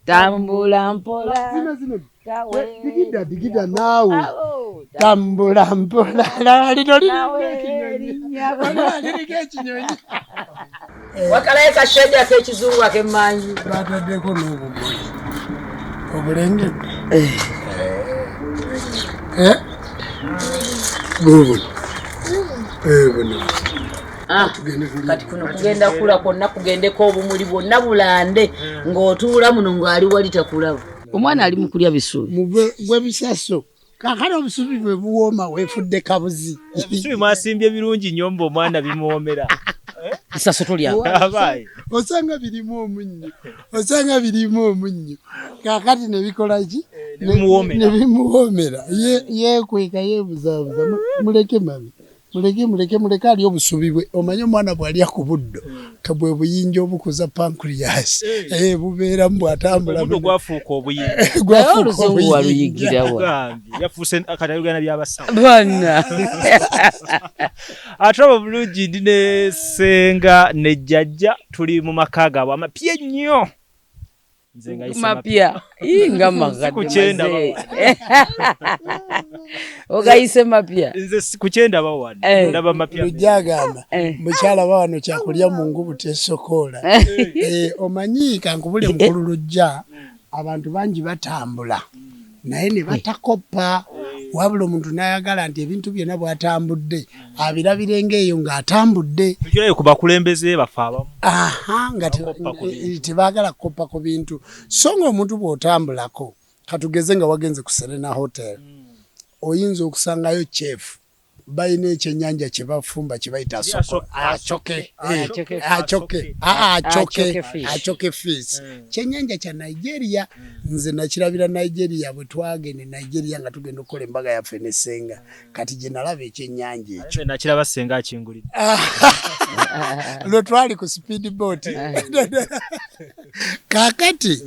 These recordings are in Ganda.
Tambula mpola. Digida nawe. Tambula mpola. Wakalaye kashaja k'ekizungu ak'emmanyi. Bataddeko n'obumuli. Obulenge. Buno. Kati kuno kugenda kula kwonna kugendeko obumuli bwonna bulande ng'otuula muno ng'ali wali takulaba. Omwana ali mu kulya bisubi. Bwe bisaso. Kakano obusubi bwe buwooma weefudde kabuzi. Ebisubi mwasimbye birungi nnyo mbu omwana bimuwoomera. Bisaso tulya. Osanga birimu omunnyo. Kakati ne bikola ki? Ne bimuwoomera. Yeekweka yeebuzaabuza. Muleke mami. Muleke ali obusubi bwe. Omanyi omwana bw'alya ku buddo. Kabwe buyinja obukuza pancreas. Bubeera bw'atambula. Obuddo gwafuuka obuyinja. Oluzungu waluyigira wa. Yafuuse akatayogana by'abasawo. Bwana. Atulaba bulungi ndi ne Senga ne Jjajja tuli mu maka gaabwe amapya nnyo. Nze nga yise mapya. Inga magadde. Ogayise mapya. Nze ku kyenda bawano. Ndaba mapya. Lujagamba. Mukyala bawano kyakulya mu ngubu tesokoola. Omanyi kankubule mukulu lujja abantu bangi batambula. Naye ne batakoppa. Wabula omuntu n'ayagala nti ebintu byonna bw'atambudde abirabirenga eyo ng'atambudde. Tukirayo ku bakulembeze bafa abamu. Nga tebaagala koppa ku bintu. So ng'omuntu bw'otambulako katugeze nga wagenze ku Serena Hotel oyinza okusangayo chef bayina ekyennyanja kye bafumba kye bayita achoke fish. Kyennyanja kya Nigeria. Nze nakirabira Nigeria bwe twagende Nigeria nga tugenda okukola embaga yaffe ne Senga. Kati gye nalaba ekyennyanja ekyo. Nakiraba Senga akingulira. Lwe twali ku speedboat. Kakati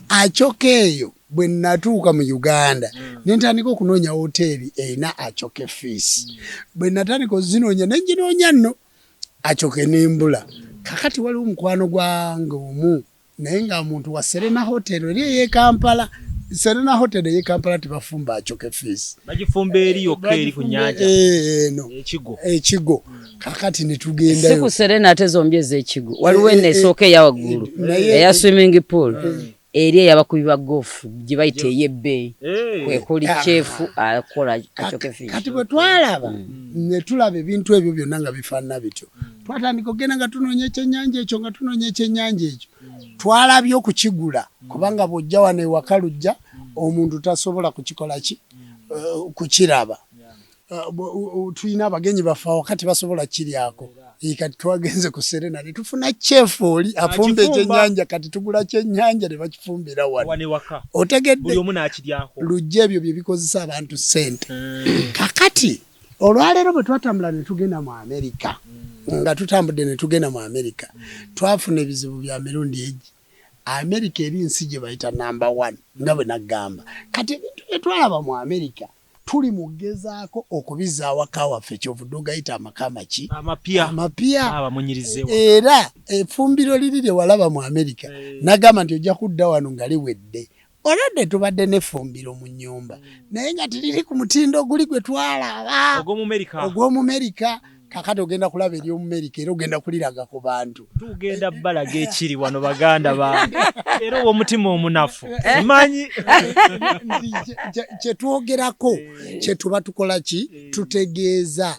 achoke eyo bwe natuuka mu Uganda nentandika okunoonya hoteri erina achoke fish. Bwe natandika ozinoonya nenginoonya nno achoke nembula. Kakati waliwo omukwano gwange omu naye nga muntu wa Serena Hotel eri ey'e Kampala. Serena Hotel ey'e Kampala tebafumba achoke fish. Bagifumba eri yokka eri ku nnyanja. Ekigo. Kakati ne tugendayo. Si ku Serena ate zombi ez'ekigo. Waliwo esooka eya waggulu eya swimming pool. Eri eyabakubi ba golf gye bayita ey'ebbeeyi. Kwekuli chefu akola achoke fish. Kati bwe twalaba ne tulaba ebintu ebyo byonna nga bifaanana bityo. Twatandika okugenda nga tunoonya ekyennyanja ekyo. Twalabye okukigula kubanga bw'ojja wano ewaka lujja omuntu tasobola kukikola kukiraba. Tulina abagenyi baffe wakati basobola kiryako. Kati twagenze ku Serena ne tufuna chef oli afumba ekyennyanja kati tugula kyennyanja ne bakifumbira wano. Otegedde buli omu n'akiryako. Lujja ebyo bye bikozesa abantu ssente. Kakati olwaleero bwe twatambula ne tugenda mu Amerika. Nga tutambudde ne tugenda mu Amerika. Twafuna ebizibu bya mirundi egi. Amerika eri nsi gye bayita number 1 nga bwe nagamba. Kati ebintu bye twalaba mu Amerika tuli mugezaako okubizza waka waffe kyovudde ogayita amaka maki amapya abamunyirizeewo. Era effumbiro liri lye walaba mu Amerika nagamba nti ojja kudda wano nga liwedde. Olwadde tubadde n'effumbiro mu nnyumba naye nga tiriri ku mutindo guli gwe twalaba ogw'omu Amerika. Kakati ogenda kulaba eri omumerika era ogenda kuliraga ku bantu. Tugenda balaga ekiri wano baganda bange. Era omutima omunafu. Simanyi. Kyetwogerako kyetuba tukola ki tutegeeza.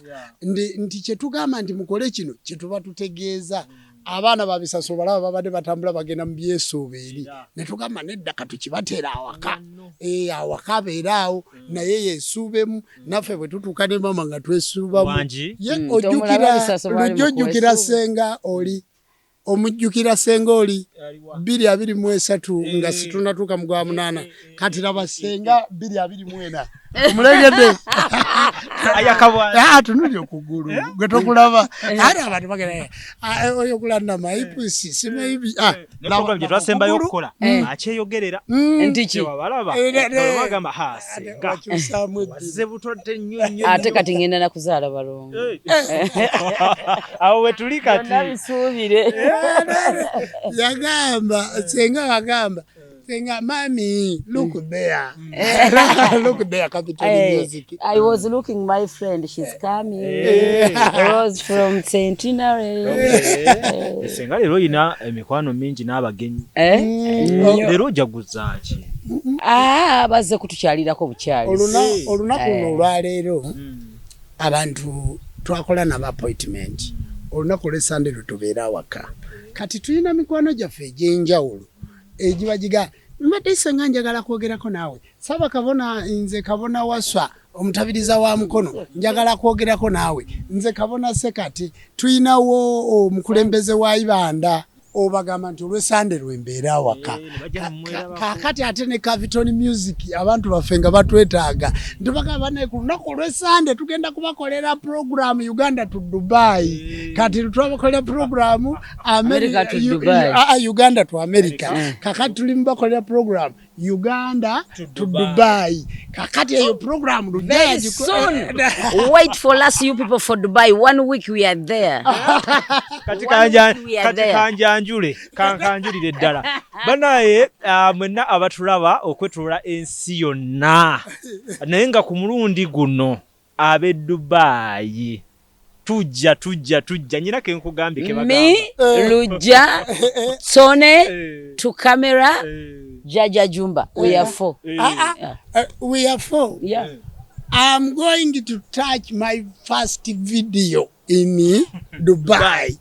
Nti kyetugamba nti mukole kino kyetuba tutegeeza. Abaana babisasula balaba babadde batambula bagenda mu byesuuba eri. Ne tugamba nedda katukibateera awaka. Awaka abeeraawo naye yeesuubemu naffe bwe tutuuka ne mama nga twesuubamu. Ojjukira Senga oli. Omujjukira Senga oli 223 nga situnatuuka mu gwa 8 kati laba Senga 224. Omulegedde ayakabwa tunulye okugulu gwe tokulaba ate abantu bagenda oyo kulanda maipusi simaibi nakuba bye twasembayo okukola akyeyogerera nti ki wabalaba bagamba Senga wazze butote nnyo ate kati ngenda na kuzaala balongo awo we tuli kati nabisuubire yagamba Senga wagamba Senga, mommy, look there. Look there, Capital Music. I was looking, my friend, she's coming. Rose from Centenary. Senga lero ina emikwano mingi n'abagenyi. Lero jaguza ki? Bazze kutukyalirako bukyali. Olunaku olwaleero abantu twakola nabo appointment. Olunaku lw'Essande lutubeera waka. Kati tulina mikwano gyaffe egy'enjawulo. Ejibajiga mbadde Senga njagala kwogerako naawe. Saba kabona nze kabona waswa omutabiriza wa mukono njagala kwogerako naawe. Nze kabona sekati tuyinawo omukulembeze wa Ibanda obagamba nti olw'Essande lwembeera waka. Kakati ate ne Capital Music abantu baffe nga batwetaaga. Ntubagamba ne ku lunaku olw'Essande tugenda kubakolera program Uganda to Dubai. Kati twabakolera program America to Dubai. Uganda to America. Kakati tuli mbakolera program Uganda to Dubai. Kakati eyo program very soon. Wait for us, you people, for Dubai. 1 week we are there. Kati kanjulire ddala. Banaye mwenna abatulaba okwetulula ensi yonna. Naye nga ku mulundi guno ab'e Dubai. Tujja nyina ke nkugambye ke bagamba. Me, Luja, Tone, to camera, Jaja Jumba. We are 4. We are 4. Yeah. I'm going to touch my first video in Dubai.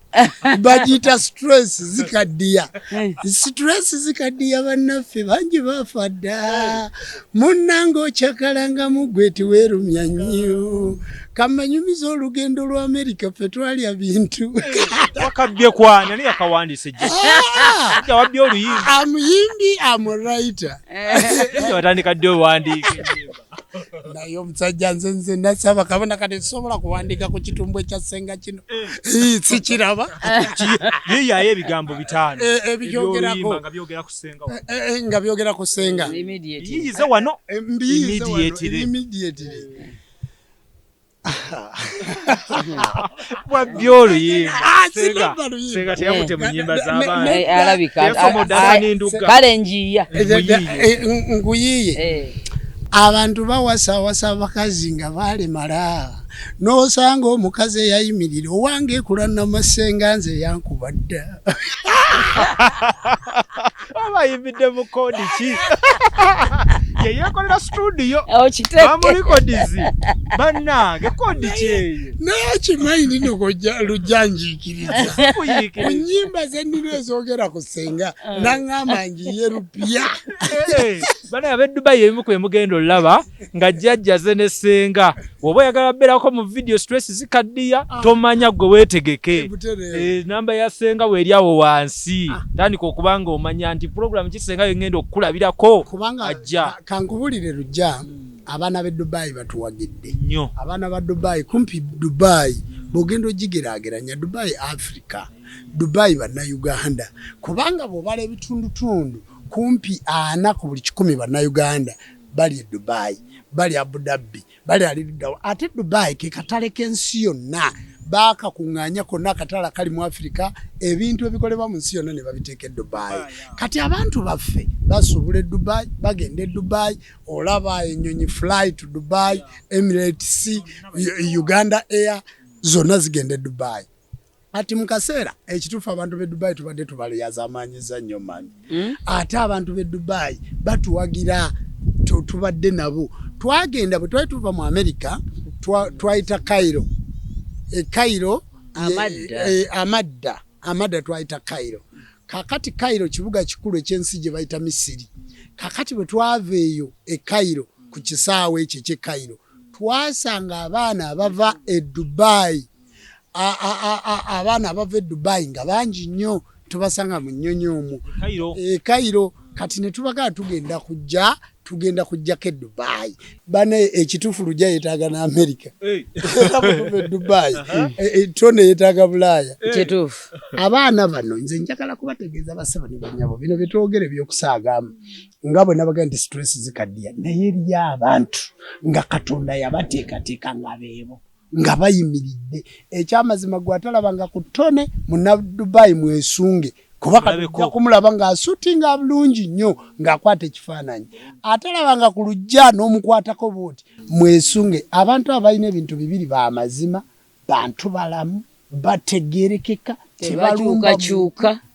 Bajita stress zikadia. Stress zikadia banaffe bangi bafada. Munango chakalanga mugweti weru myanyo. Kamanyumiza olugendo lwa America fetwali bintu. Wakabye kwana ni yakawandise je. Ja wabye oluyimbi. Amuyimbi amwriter. Ja watandika ddyo wandike. Naye omusajja nze nasaba kabona kati sobola kuwandika ku kitumbwe kya Senga kino. Si kiraba. Yiyaye ebigambo bitano. Ebyogerako. Nga byogera ku Senga. Yiyize wano. Immediately. Wabye oluyimbi. Senga teyakute mu nnyimba z'abaana. Alabika. Kale njiya. Nguyiye. Abantu bawasa bakazi nga balemala. N'osanga omukazi eyayimirira owange kulana Masenga nze yankubadda. Abayimbidde mu kodi ki? Yeyekolera studio. Okiteke. Dizi. Bannange kodi ki? Naye kimanyi nino lujanjikiriza. Kuyike. Nnyimba ze nnino ezoogera ku Senga n'aŋŋamba ngiye rupya. Bana ab'e Dubai ebimu kwe mugenda olaba nga jjajjaze ne Senga. Oba oyagala bbeerako mu video stress zikaddiya tomanya gwe weetegeke. Namba ya Senga weeri awo wansi. Tandika okubanga omanya nti program ki Senga ngenda okukulabirako. Ajja. Kankubulire Lujja abaana b'e Dubai batuwagidde nnyo. Abaana ba Dubai kumpi Dubai bw'ogenda ogigeraageranya Dubai Africa, Dubai bannayuganda kubanga bw'obala ebitundutundu kumpi 4 ku buli 10 bannayuganda bali e Dubai, bali Abu Dhabi, bali aliddawo. Ate Dubai ke katale k'ensi yonna baakakuŋŋaanya konna akatala kali mu Africa ebintu ebikolebwa mu nsi yonna ne babiteeka e Dubai. Kati abantu baffe basuubula e Dubai, bagenda e Dubai, olaba ennyonyi fly to Dubai, Emirates, Uganda Air zonna zigenda e Dubai. Ati mu kaseera ekituufu abantu b'e Dubai tubadde tubalyazaamaanyiza nnyo manyi. Ate abantu b'e Dubai batuwagira tubadde nabo. Twagenda bwe twali tuva mu America twayita Cairo. Cairo Amadda twayita Cairo. Kakati Cairo kibuga kikulu ekyensi gye bayita Misiri. Kakati bwe twava eyo e Cairo ku kisaawe ekyo ky'e Cairo twasanga abaana abava e Dubai. Abaana abava e Dubai nga bangi nnyo tubasanga mu nnyonyi omwo Cairo. Kati ne tubagala tugenda kujjako e Dubai. Bane ekituufu Lujja yeetaaga na America. Dubai. Tone yeetaaga Bulaaya. Kituufu. Abaana bano nze njagala kubategeeza basaba ne bannyabo bino bye twogera ebyokusaagaamu nga bwe nabaga nti stress zikaddiya naye eriyo abantu nga Katonda yabateekateeka nga beebo nga bayimiridde. Ekyamazima gwe atalabanga ku Tone mu Dubai mwesunge kuba katujja kumulaba ng'asuutinga bulungi nnyo ng'akwata ekifaananyi atalabanga ku lujja n'omukwatako bw'oti mwesunge abantu abalina ebintu bibiri baamazima bantu balamu bategeerekeka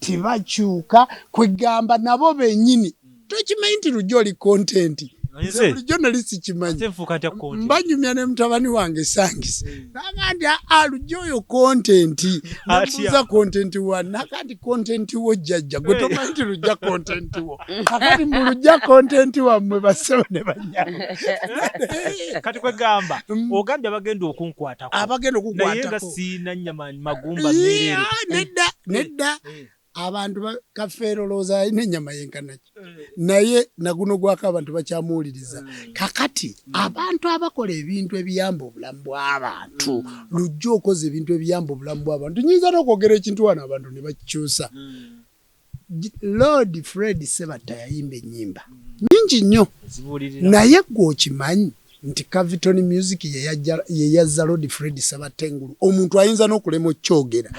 tebakyuka kwegamba nabo bennyini tokimanyi nti lujja oli kontenti bulijjo nali sikimanyi mbanyumya ne mutabani wange sangisa nagandi lujja oyo kontenti nabuuza kontenti wa nakati kontenti wo jjajja gwe tomanyi nti lujja kontenti wo akati mu lujja kontenti wammwe bassebo ne banyama kati kwegamba ogambye abagenda okunkwatako naye nga siina nnyama magumba nedda abantu kafeero looza alina ennyama yenkanaki naye naguno gwako abantu bakyamuwuliriza kakati abantu abakola ebintu ebiyamba obulamu bw'abantu lujja okoze ebintu ebiyamba obulamu bw'abantu nyinza n'okwogera ekintu wano abantu ne bakikyusa Lord Fred Sebatta yayimba ennyimba nyingi nnyo naye gwe okimanyi nti Caviton Music ye yazza Lord Fred Sebatta engulu omuntu ayinza n'okulema okyogera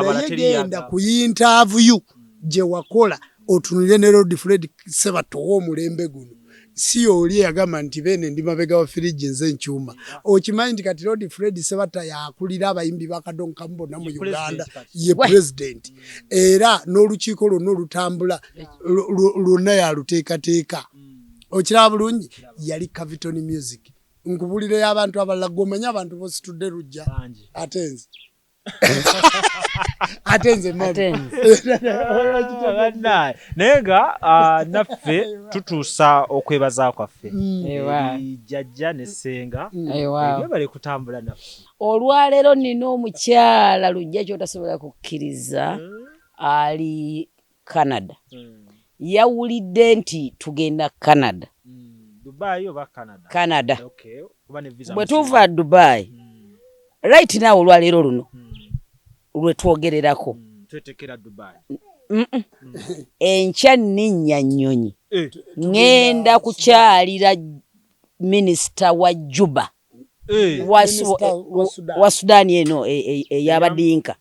naye genda ku interview gye wakola otunulire ne Lord Fred Sebatta ow'omulembe guno si oli yagamba nti bene ndi mabega wa firiji nze nkyuma okimanyi nti kati Lord Fred Sebatta yakulira abayimbi bakadonka mbona mu Uganda ye president era n'olukiiko lwonna olutambula lwonna yaluteekateeka okiraba bulungi yali Caviton Music nkubulire y'abantu abalala gomanya abantu bositudde lujja atenze naye nga naffe tutuusa okwebaza kwaffe jjajja ne ssenga bale kutambula naffe olwaleero nina omukyala lujja kyotasobola kukkiriza ali Canada yawulidde nti tugenda Canada Dubai oba Canada okay visa bwe tuva Dubai right now olwaleero luno lwe twogererako twetekera Dubai enkya nninnya nnyonyi ngenda kukyalira minisita wa Juba wa Sudani eno ey'abadinka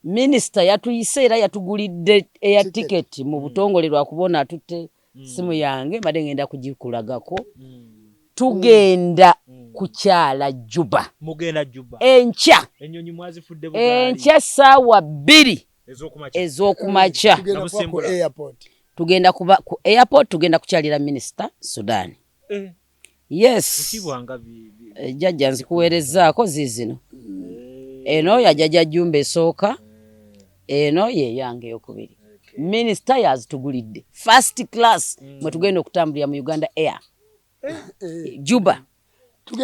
minisita yatuyise era yatugulidde eya tiketi mu butongole lwakubona atutte simu yange mbadde ngenda kugikulagako tugenda kukyala Juba mugenda Juba enkya ennyonyi mwazifudde bugali enkya ssaawa 2 ez'okumakya tugenda kuba ku airport tugenda kukyalira minisita Sudani yes jjajja nzikuweerezaako ziizino eno yajjajja Jumba esooka eno ye yange eyokubiri minisita yazitugulidde first class mwe tugenda okutambulira mu Uganda Air Juba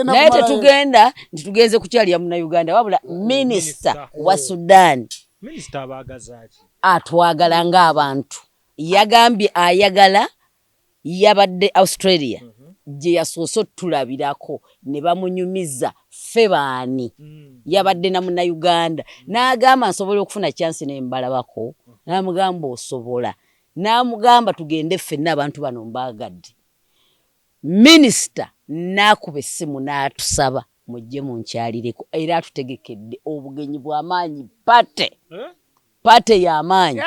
naye tetugenda nti tugenze kukyalira muna Uganda wabula minisita wa Sudani minisita abaagazaaki atwagala ng'abantu yagambye ayagala yabadde Australia gye yasoose tulabirako ne bamunyumiza ffe baani yabadde na muna Uganda n'agamba nsobola okufuna chance nembalabako n'amugamba osobola n'amugamba tugende ffenna abantu bano mbaagadde minisita n'akuba essimu n'atusaba mujje munkyalireko era atutegekedde obugenyi bw'amaanyi pate y'amaanyi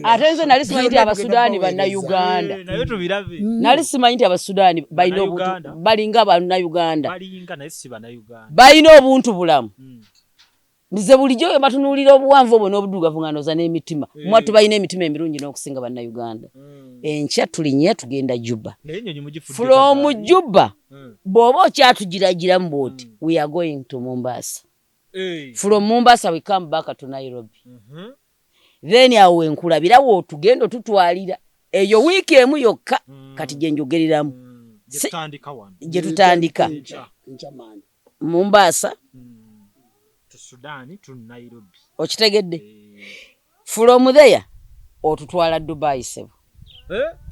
ate nze nali simanyi nti Abasudaani bannayuganda nali simanyi nti Abasudaani balina obuntu balinga bannayuganda balina obuntu bulamu nze bulijjo we batunuulira obuwanvu obwo n'obudugavu nga noza n'emitima mwatu balina emitima emirungi n'okusinga bannayuganda enkya tulinye tugenda Juba from Juba bw'oba okyatugiragiramu bw'oti we are going to Mombasa from Mombasa we come back to Nairobi then awo enkulabira wo tugenda otutwalira eyo wiiki emu yokka kati gye njogereramu gye tutandika Mombasa to Sudani to Nairobi okitegedde from there otutwala Dubai sebo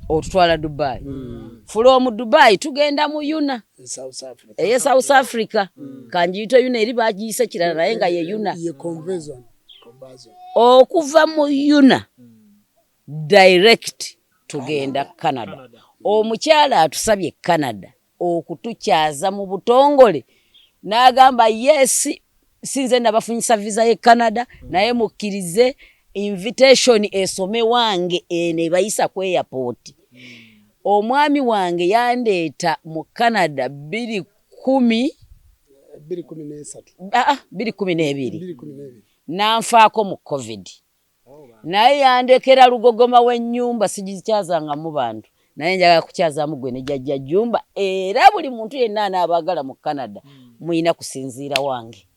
otutwala Dubai from Dubai tugenda mu Yuna South Africa kanjiyita Yuna eri bagiyise kirala naye nga ye Yuna okuva mu Yuna direct tugenda Canada omukyala atusabye Canada okutukyaza mu butongole n'agamba yes sinze nabafunyisa visa ye Canada naye mukkirize invitation esome wange ene bayisa ku airport. Omwami wange yandeeta mu Canada 2012 nanfaako mu COVID. Naye yandekera Lugogoma w'ennyumba sigikyazanga mu bantu. Naye njagala kukyazaamu gwe ne jjajja Jjumba era buli muntu yenna anaabagala mu Canada muyina kusinziira wange.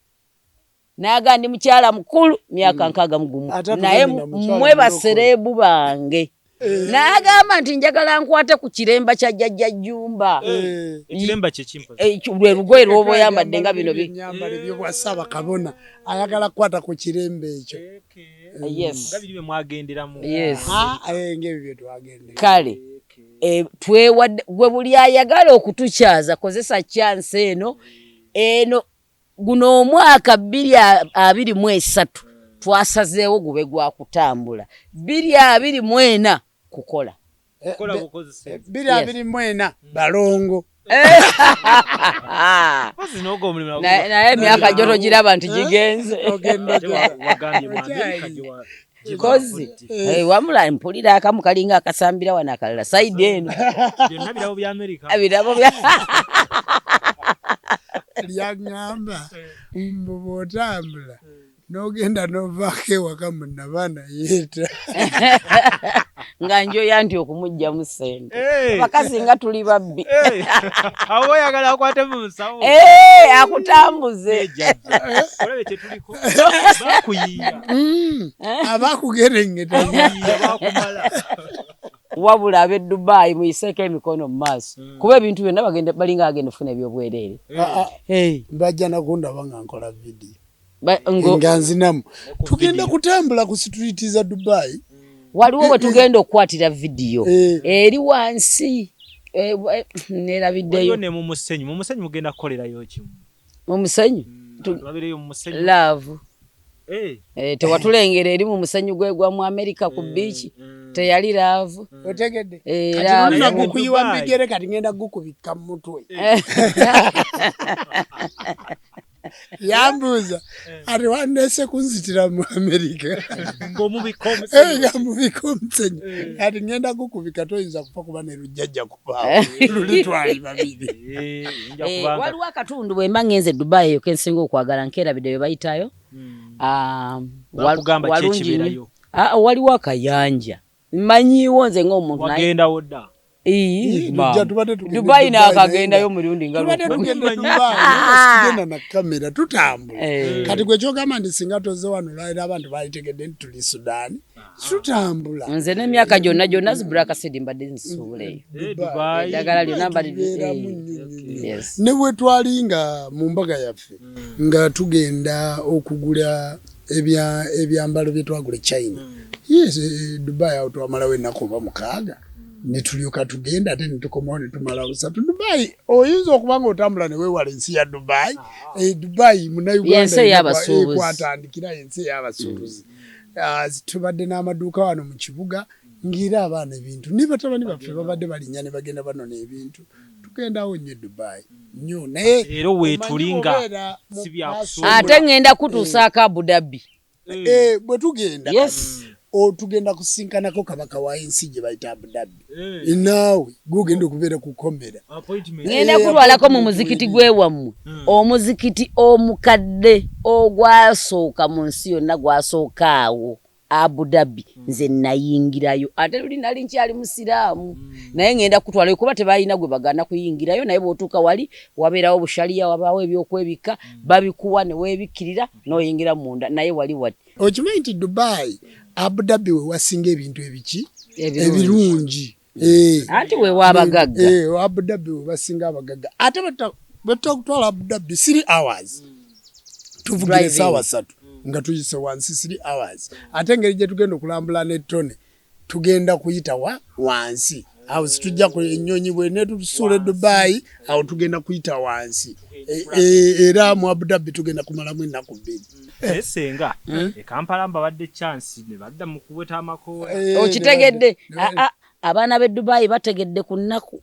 Naga ndi mukyala mukulu myaka 61 naye mmwe baserebu bange. N'agamba nti njagala nkwate ku kiremba kya jjajja Jjumba. Ekiremba kye kimpa. Lwe lugoye lw'oba oyambadde nga bino byambale by'obwa Ssaabakabona ayagala kukwata ku kirembe ekyo. Yes. Nga biri bye mwagenderamu. Yes. Ng'ebyo bye twagendera. Kale twewadde gwe buli ayagala okutukyaza kozesa chance eno guno omwaka 2023 twasazeewo gube gwa kutambula 2024 kukola. Kola bukozesa 2024 balongo. Naye myaka joto giraba nti gigenze. Kozi wamula mpulira akamu kalinga akasambira wana akalala side eno. Byonna birabo bya America. Birabo bya lyangamba mbotambula nogenda novaako ewaka munnabaana yeeta nga njoya nti okumujja mu ssente bakazi nga tuli babbi awo oyagala akwate mu nsawo akutambuze olabe kye tuliko bakuyiya abakugerengeta bakumala wabula ab'e Dubai muyiseeko emikono mu maaso kuba ebintu byonna balinga agenda ofuna ebyobwereere. bajja nakundaba nga nkola vidiyo nga nzinamu tugenda kutambula ku street za Dubai. Waliwo bwe tugenda okukwatira vidiyo eri wansi nerabiddeyo ne mu musenyu mugenda kukolerayo ki? Mu musenyu tulabireyo mu musenyu love tewatulengera eri mu musenyu gwa mu America ku beach teyali love otegedde kati nagukuyiwa mbigere kati ngenda gukubika mu mutwe yambuza ati wandese kunzitira mu America ngomubiko omusenyu ati ngenda gukubika toyinza kufa kuba ne lujjajja kubaawo luli twali babiri. Waliwo akatundu bwe mba ngenze Dubai eyo kensinga okwagala nkeera bidde bayitayo bakugamba kye kibeerayo waliwo akayanja mmanyiwo nze ng'omuntu wagendawo dda Dubai n'akagendayo mulundi nga tugenda na kamera tutambula kati gwe kyogamba ndi singa toze wano lwalira abantu balitegedde nti tuli Sudan tutambula nze n'emyaka gyonna zibulaka sidi mbadde nsuuleyo eddagala lyonna ne bwe twali nga mu mbaga yaffe nga tugenda okugula ebyambalo bye twagula China Dubai awo twamalawo ennaku oba 6 ne tulyoka tugenda ate ne tukomawo ne tumala 3 Dubai oyinza okuba nga otambula ne weewala ensi ya Dubai. Dubai Munnayuganda kwatandikira ensi ey'abasuubuzi. Tubadde n'amaduuka wano mu kibuga ngira abaana ebintu ne batabani baffe babadde balinnya ne bagenda banona ebintu tugendawo nnyo Dubai nnyo naye era weetulinga si byakusuubula ate ngenda kutuusaako Abu Dhabi bwe tugenda tugenda kusinkanako kabaka wa ensi gye bayita Abu Dhabi naawe gugenda okubeera kukomera ngenda kutwalako mu muzikiti gwewammwe omuzikiti omukadde ogwasooka mu nsi yonna gwasooka awo Abu Dhabi nze nayingirayo ate luli nali nkyali musiraamu naye ngenda kutwalayo kuba tebalina gwe bagana kuyingirayo naye bw'otuuka wali wabeerawo bushaliya wabaawo ebyokwebika babikuwa ne weebikkirira n'oyingira munda naye wali wati okimanyi nti Dubai Abu Dhabi we wasinga ebintu ebiki ebirungi anti we wabagagga Abu Dhabi we wasinga abagagga ate batakutwala Abu Dhabi 3 hours tuvugire essaawa 3 nga tuyise wansi 3 hours ate engeri gye tugenda okulambula n'ettone tugenda kuyita wansi awo situjja ku ennyonyi bwene tusuule Dubai awo tugenda kuyita wansi era mu Abu Dhabi tugenda kumalamu ennaku 2. Senga Kampala mbabadde chance ne badda mu kuweta amakoola okitegedde abaana b'e Dubai bategedde ku nnaku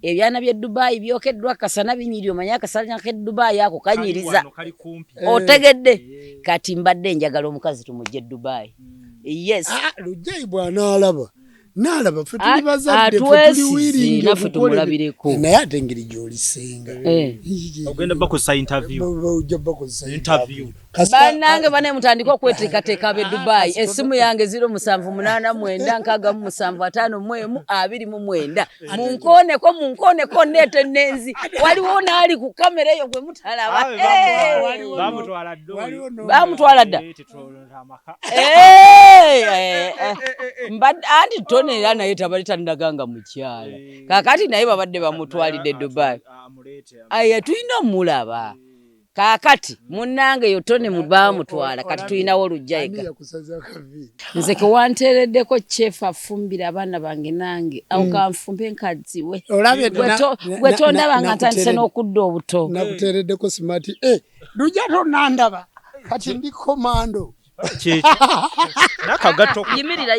ebyana by'e Dubai byokeddwa kasana binyiri omanya akasana k'e Dubai ako kanyiriza otegedde kati mbadde njagala omukazi tumujje Dubai yes Lujjai bwana nalaba fe tuli bazadde fe tuli wiringi naffe tumulabireko naye ate engeri gy'oli Senga ogenda bakozesa interview bannange bane mutandika okweteekateeka ab'e Dubai essimu yange 0788755529 munkooneko ndeeta ennenzi waliwo n'ali ku kamera eyo gwe mutalaba bamutwala dda anti Tony era naye tabalitandaganga mukyala kakati naye babadde bamutwalidde Dubai aye tulina omulaba kakati munnange yo Tony mubamutwala kati tulinawo Lujjaiga nze kewanteereddeko chef afumbira abaana bange nange awo kanfumbe nkaziwe gwe tondabanga ntandise n'okudda obuto nakuteereddeko smart Lujja tonandaba kati ndi komando yimirira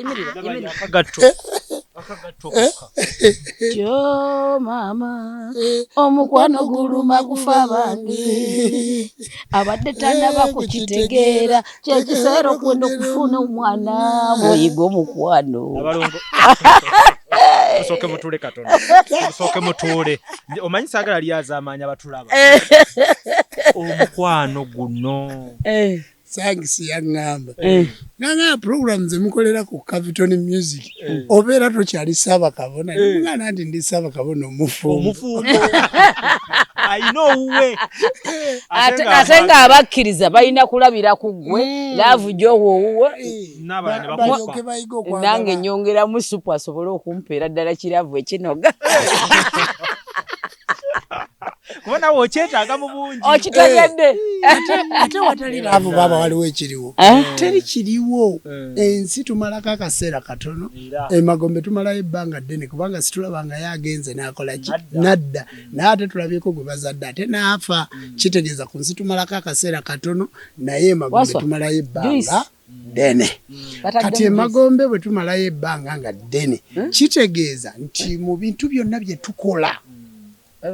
jo mama omukwano guluma gufa bange abadde tannaba kukitegeera kyekiseera okwenda okufuna omwana bwoyiga omukwano Soke mutule Katonda. Soke mutule. Omanyi sagala lyaza amanya batulaba. Omukwano guno. Sangisi yangamba. Nanga programs emukolera ku Capital Music. Obera tokyali saba kabona. Mwana ndi ndi saba kabona omufumbo. I know we. Atenga abakkiriza balina kulabira ku gwe. Love jo wowo. Nabana bakufa. Nange nyongera mu super asobole okumpeera ddala kiravu ekinoga. Kubona wokyetaaga mu bungi. Okitegedde. Ate watali love baba waliwo ekiriwo. Teri kiriwo. Ensi tumalako akaseera katono. Emagombe tumalayo ebbanga ddene kubanga situlabanga yagenze n'akola ki. Nadda. N'ate tulabyeko gwe bazadde ate n'afa. Kitegeeza ku nsi tumalako akaseera katono naye emagombe tumalayo ebbanga ddene. Kati emagombe bwe tumalayo ebbanga nga ddene. Kitegeeza nti mu bintu byonna bye tukola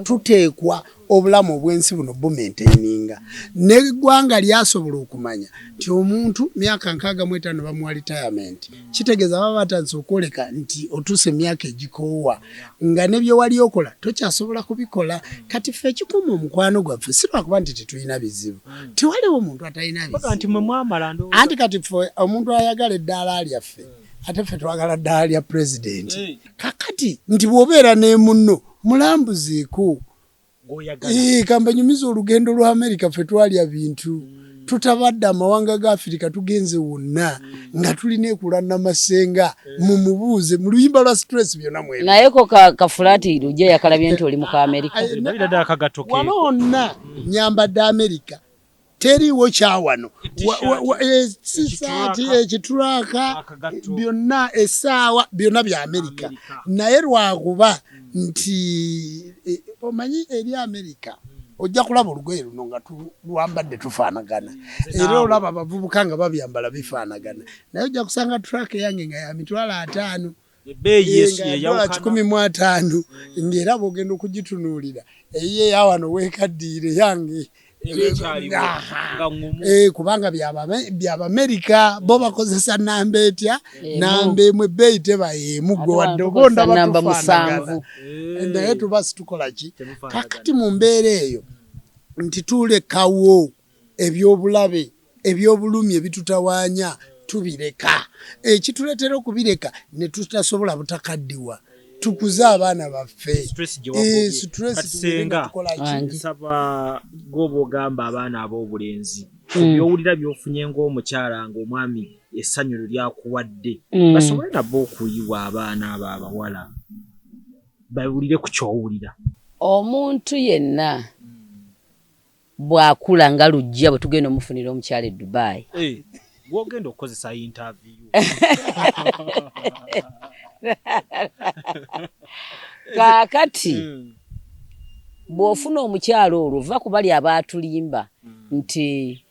tuteekwa obulamu obwensi buno bumaintaininga n'eggwanga lyasobola okumanya nti omuntu myaka 65 bamuwa retirement kitegeeza baba batandise okwoleka nti otuuse myaka egikoowa nga nebyo wali okola tokyasobola kubikola kati ffe ekikuma omukwano gwaffe si lwakuba nti tetulina bizibu tewaliwo omuntu atalina bizibu anti kati ffe omuntu ayagala eddaala lyaffe ate ffe twagala ddaala lya pulezidenti kakati nti bw'obeera n'emunno mulambuzeeko kamba nyumiza olugendo lwa Amerika ffe twalya bintu tutabadde amawanga ga Afrika tugenze wonna nga tulina ekulana Masenga mu mubuuze mu luyimba lwa stress byonna mwene naye ko kafulati Lujja yakalabye nti oli mu ka Amerika ndabira akagatoke wano nyambadde Amerika teriwo kyawano sisati ekitulaka byonna essaawa byonna bya Amerika naye lwakuba nti omanyi eri Amerika ojja kulaba olugoye luno nga tulwambadde tufaanagana era olaba abavubuka nga babyambala bifaanagana naye ojja kusanga track yange nga ya mitwalo 5 ebbeeyi yesu yeyawukana $150 ng'era bw'ogenda okugitunuulira eyiye yawano weekaddiire yange kubanga by'Abamerika bo bakozesa namba etya namba emwe ebbeeyi teba y'emu gwe wadde ogonda batufaanagana naye tuba situkola ki kakati mu mbeera eyo nti tulekawo ebyobulabe ebyobulumi ebitutawaanya tubireka ekituleetera okubireka ne tutasobola butakaddiwa tukuza abaana baffe Senga nsaba gobo gamba abaana ab'obulenzi byowulira byofunye ng'omukyala ng'omwami essanyu lyakuwadde basobole nabo okuyiwa abaana abo abawala bawulire ku kyowulira omuntu yenna bw'akula nga Lujja bwe tugenda omufunira omukyala e Dubai gwogenda okukozesa interview kakati bw'ofuna omukyala olwo va ku bali abaatulimba nti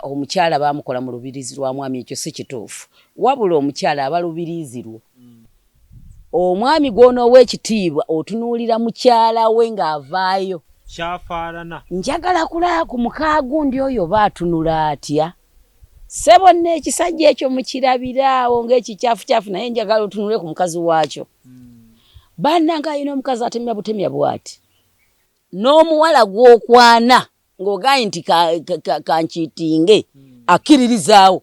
omukyala baamukola mu lubirizi lwa mwami ekyo si kituufu wabula omukyala aba lubirizi lwo omwami gw'onoowa ekitiibwa otunuulira mukyala we ng'avaayo kyafaanana njagala kulaba ku muka gundi oyo baatunula atya Sebonna ekisajja ekyo mukirabiraawo ng'ekikyafu naye njagala otunule ku mukazi waakyo. Bannanga alina omukazi atemya butemya bw'ati. N'omuwala gw'okwana ng'ogaye nti kankiitinge akkiririzaawo.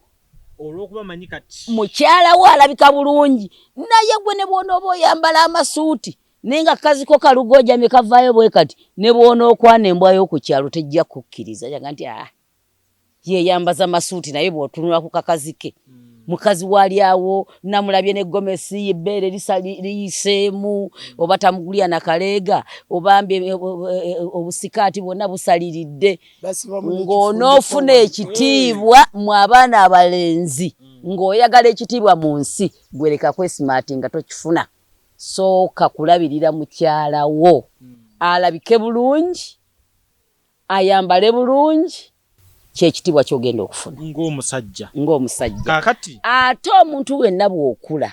Olw'okuba manyi kati mukyala we alabika bulungi naye gwe ne bw'onooba oyambala amasuuti naye nga kaziko kalugojamye kavaayo bwe kati ne bw'onookwana embwa y'oku kyalo tejja kukkiriza yaga nti yeeyambaza amasuuti naye bw'otunula ku kakazike mukazi wali awo namulabye ne gomesi ebbeere liyiseemu oba tamugulya na kaleega obambye obusikaati bwonna busaliridde ng'onoofuna ekitiibwa mu abaana abalenzi ng'oyagala ekitiibwa mu nsi gwereka kwesimaati nga tokifuna. Sooka kulabirira mukyala wo alabike bulungi ayambale bulungi kyekitiibwa kyogenda okufuna ng'omusajja. Kaakati ate omuntu wenna bw'okula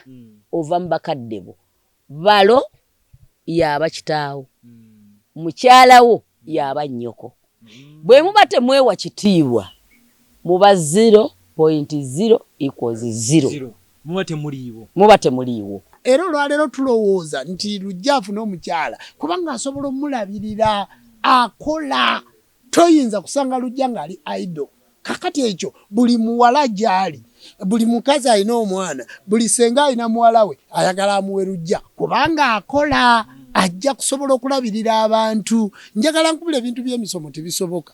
ova mu bakadde bo balo yaba kitaawo mukyala wo yaba nnyoko. Bwe muba temwewa kitiibwa muba 0.0 equals 0 muba temuliiwo. Era olwaleero tulowooza nti lujja afuna omukyala kubanga asobola omulabirira akola. Toyinza kusanga lujja ng'ali idle. Kakati ekyo buli muwala gy'ali, buli mukazi alina omwana, buli senga alina muwala we ayagala amuwe lujja kubanga akola. Ajja kusobola okulabirira abantu. Njagala nkubira ebintu by'emisomo tebisoboka.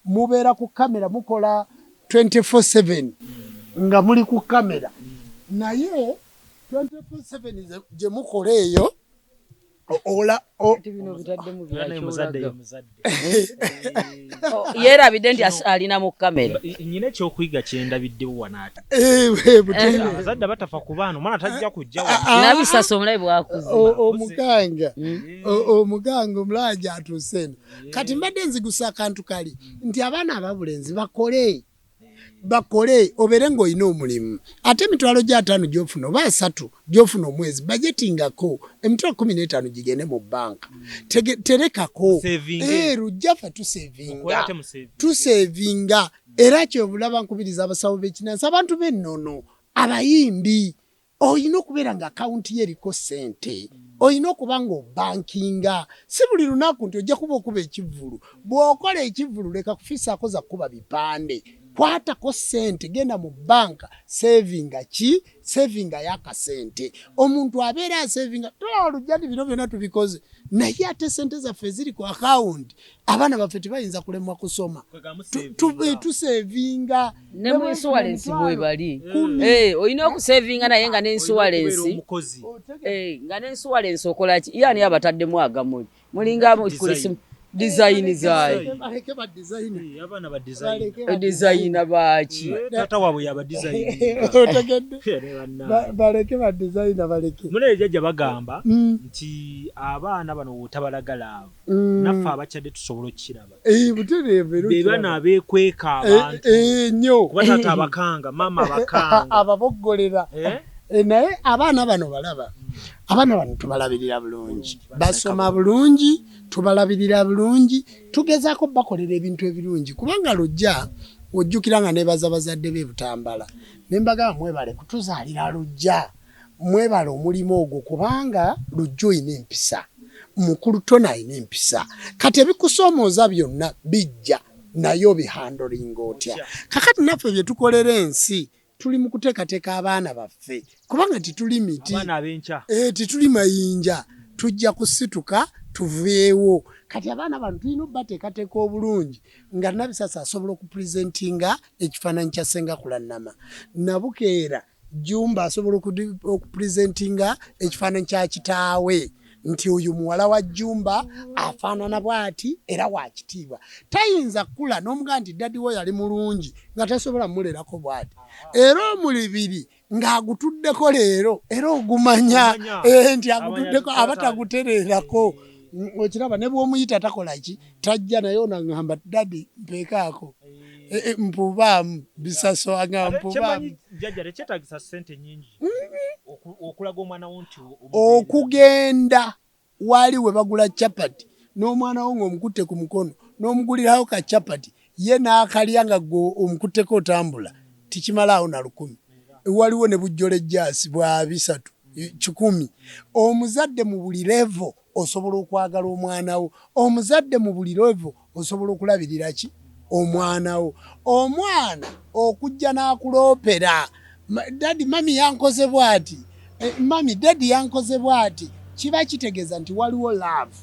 Mubeera ku kamera mukola 24/7 nga muli ku kamera naye 24/7 gye mukola eyo yeerabidde nti alina mu kamera. Nyina ekyokuyiga kyendabiddewo wanaati abazadde batafa ku baana omwana tajja kujja nabisasa omulayi bwakuze omuganga omulanja atuuse eno kati mbadde nzigusa akantu kali nti abaana ababulenzi bakole obeere ng'olina omulimu ate emitwalo gya5 gy'ofuna oba 3 gy'ofuna omwezi bajetingako emitwalo 15 gigende mu banka terekako lujja ffe tusevinga era kyobulaba nkubiriza abasawo b'ekinansi abantu b'ennono abayimbi olina okubeera nga akawunti ye eriko ssente olina okuba ng'obankinga si buli lunaku nti ojja kuba okuba ekivvulu bw'okola ekivvulu leka kufiisaako za kuba bipande kwatako ssente genda mu banka sevinga y'akasente omuntu abeera asevinga tolujja nti bino byonna tubikoze naye ate ssente zaffe ziri ku akawunti abaana baffe tebayinza kulemwa kusoma tusevinga ne mu insuwalensi bwe bali olina okusevinga naye nga n'insuwalensi nga n'insuwalensi okola ki yani abataddemu agamuli mulinga kulisimu design zaayo design baaki tata waabwe yaba design baleke ba design baleke mune jajja bagamba nti abaana bano wotabalagala abo naffe abakyadde tusobola okukiraba butereeve bebana abeekweka abantu nnyo kuba tata abakanga mama abakanga ababoggolera naye abaana bano balaba abaana bano tubalabirira bulungi basoma bulungi tubalabirira bulungi tugezaako bakolera ebintu ebirungi kubanga lujja ojjukira nga nebaza bazadde b'ebutambala nembaga mwebale kutuzaalira lujja mwebale omulimu ogwo kubanga lujja oyina empisa mukulu tona ayina empisa kati ebikusoomooza byonna bijja naye obihandolinga otya kakati naffe bye tukolera ensi tuli mu kuteekateeka abaana baffe kubanga tituli miti tituli mayinja tujja kusituka tuveewo kati abaana bano tulina obbateekateeka obulungi nga nabisasa asobola okupurezentinga ekifaananyi kya Senga Kulanama nabukeera Jumba asobola okupurezentinga ekifaananyi kya kitaawe nti oyo muwala wa Jumba afaanana bw'ati era wakitiibwa tayinza kula n'omugaa nti daddi we yali mulungi nga tasobola mulerako bw'ati era omulibiri ng'agutuddeko leero era ogumanya nti agutuddeko abatagutereerako okiraba ne bw'omuyita takola ki tajja naye onaŋŋamba daddi mpeekaako mpubaamu bisaso anga mpubaamu tekyetaagisa ssente nnyingi okulaga omwana wo nti okugenda wali we bagula capati n'omwana wo ng'omukutte ku mukono n'omugulirawo ka capati ye n'akalya nga gwe omukutteko otambula tikimalaawo na 100 waliwo ne bujjole jasi bwa 3 100 omuzadde mu buli level osobola okwagala omwana wo omuzadde mu buli level osobola okulabirira ki omwana wo omwana okujja n'akuloopera dadi mami yankoze bwati mami dadi yankoze bwati kiba kitegeeza nti waliwo love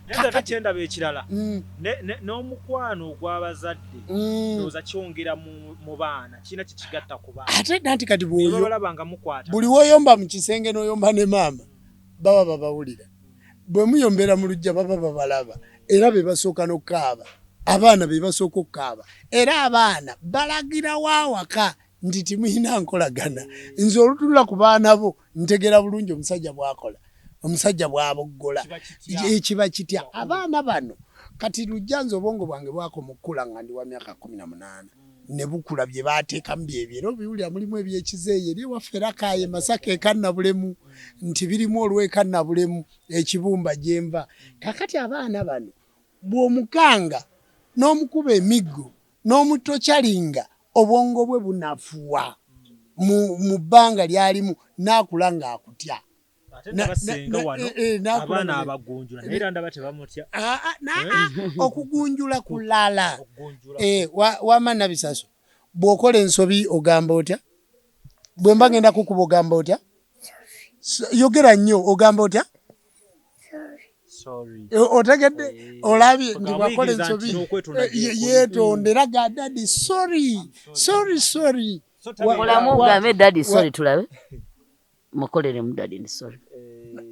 Nenda kyenda bekirala n'omukwano ogw'abazadde ndoza kyongera mu baana kina kikigatta ku baana ate nanti kati bwoyo balabanga mukwata buli woyomba mu kisenge n'oyomba ne maama baba babawulira bwe muyombera mu lujja baba babalaba era be basooka n'okkaaba abaana be basooka okkaaba era abaana balagira waawaka nti timuyina nkolagana nze olutunula ku baana bo ntegera bulungi omusajja bw'akola omusajja bw'aboggola ekiba kitya abaana bano kati lujjanza obwongo bwange bwakomukula nga ndi wa myaka 18 ne bukula bye baateekamu byebyo biwulira mulimu ebyekizeeyo eri ewaffe Rakaaye Masaka ekannabulemu nti birimu olw'ekannabulemu ekibumba gyenva kakati abaana bano bw'omukanga n'omukuba emiggo n'omutokyalinga obwongo bwe bunafuwa mu bbanga lyalimu n'akula ng'akutya abaana abagunjula naye ndaba tebamutya okugunjula kulala wamana bisaso bw'okola ensobi ogamba otya bwe mba ngenda kukuba ogamba otya yogera nnyo ogamba otya otegedde olabye nti bwakola ensobi yeetondera ga dadi sorry olamu ogambe dadi sorry tulabe mukolere mu dadi ni sorry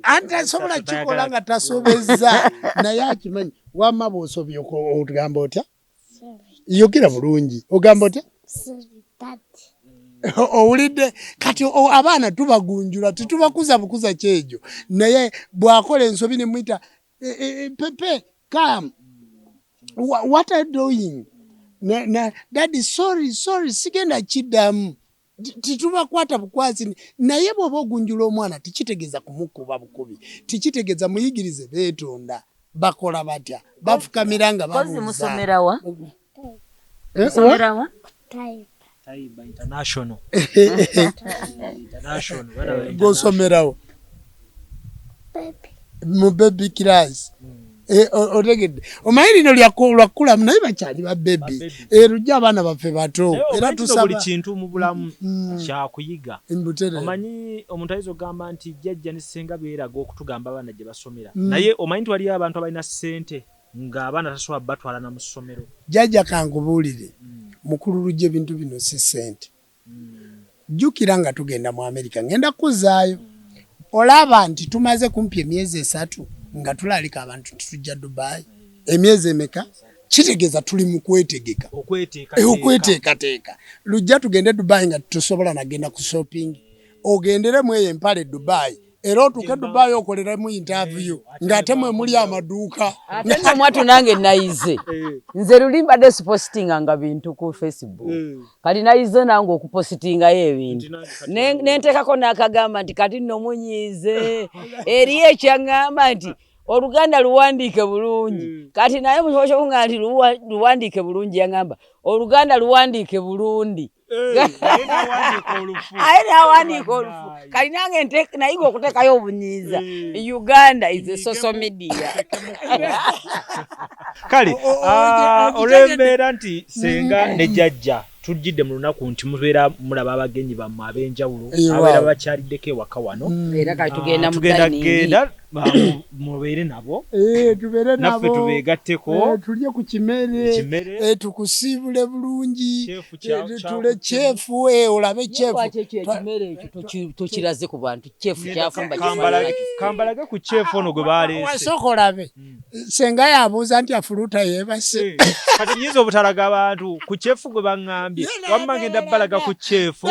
ante asobola kikola nga tasobezza naye akimanyi wamma bw'osobye ogamba otya yogera bulungi ogamba otya owulidde kati abaana tubagunjula tetubakuza bukuza kyejo naye bw'akola ensobi ne mwita pepe come what are you doing daddy sorry sigenda kiddamu titubakwata bukwasi naye bw'oba ogunjula omwana tikitegeeza kumukuba bukubi tikitegeeza muyigirize beetonda bakola batya bafukamira nga babuuza musomerawa Taiba International. Gosomerawo. Mu baby class. Otegedde. Omanyi lino lyakula naye bakyali ba baby. Lujja abaana baffe bato. Era tusaba buli kintu mu bulamu kya kuyiga. Omanyi omuntu ayizo gamba nti jjajja ne Senga beeraga okutugamba abaana gye basomera. Naye omanyi twali abantu abalina ssente nga abaana tasobola batwala na mu ssomero. Jjajja kankubuulire. Mukulu lujje bintu bino si sente. Jjukira nga tugenda mu Amerika ngenda kuzaayo. Olaba nti tumaze kumpi emyezi 3 nga tulalika abantu tujja Dubai. Emyezi emeka kitegeeza tuli mu kwetegeka. Okweteeka. Lujja tugende Dubai nga tusobola nagenda ku shopping. Ogendere mu empale Dubai. Era otuuke Dubai okoleremu interview ng'ate mwe muli amaduuka. Ate mwatu nange nayize. Nze luli mbadde sipositinga nga bintu ku Facebook. Kati nayize nange okupositinga ebintu. Nenteekako n'akagamba nti kati nno munyiize. Eri ekyaŋŋamba nti Oluganda luwandiike bulungi. Kati naye mushosho kunga nti luwandiike bulungi yaŋŋamba. Oluganda luwandiike bulungi. Aina wandika olufu. Kali nange nayiga okuteekayo obunyiiza. Uganda is a social media. Kale, olw'embeera nti Senga ne jjajja tujjidde mu lunaku nti mubeera mulaba abagenyi bammwe ab'enjawulo abeera bakyaliddeko ewaka wano. Era kati tugenda mubeere nabo. Tubeere nabo. Naffe tubeegatteko. Tulye ku kimere. Tukusiibule bulungi. Tule chefu olabe chefu. Ekimere ekyo tokiraze ku bantu. Chefu kyafumba kambalage ku chefu ono gwe baleese. Wasooka olabe. Senga yabuuza nti afuluta yeebase. Kati nyiza obutalaga abantu ku chefu gwe baŋŋambye. Wamma ngenda balaga ku chefu.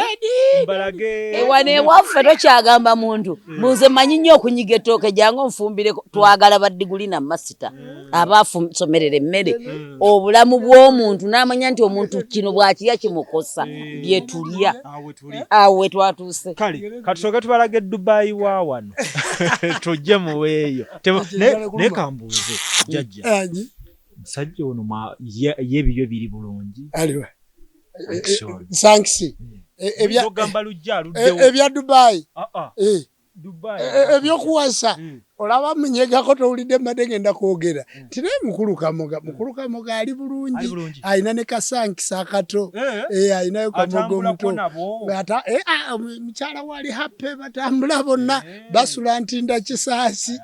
Mbalage. Ewane waffe tokyagamba muntu. Muze manyi nnyo okunyiga ettooke jangu nfumbire twagala baddiguli na masita. Abaasomerera emmere. Obulamu bw'omuntu n'amanya nti omuntu kino bw'akirya kimukosa. Bye tulya. Awe twatuuse. Kale katusooke tubalage Dubai wa wano. Tujje muweeyo. Ne kambuuze jjajja. Musajja ono ye ebiryo biri bulungi. Aliwa. Sanksi. Ebya Dubai. Ebyokuwasa. Olaba munyegako towulidde mbadde ngenda kwogera. Tinaye mukulu kamoga ali bulungi. Ayina ne kasankisa akato. Ayinayo kamogo omuto. Mukyala wali happy batambula bonna basula ntinda kisaasi.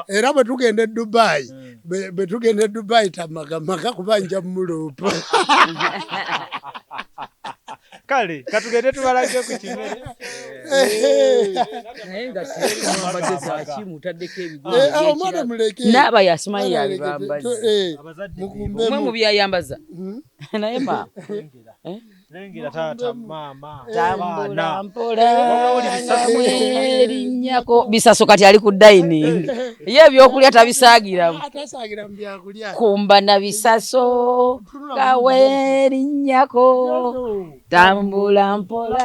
Era bwe tugenda e Dubai tamagamaga kubanja muloopa. Kale katugende tubalage ku kimere. Naye nga mwambadde zaki mutaddeko omwana muleke. N'aba yasimanyi yabibambaza. Mwe mu byayambaza. Naye maama. Lengera taata maama. Tambula mpola erinnyako. Bisaso kati ali ku dining. Ye ebyokulya tabisaagiramu. Atasaagira mu byakulya. Kumba na bisaso kawe erinnyako. Tambula mpola.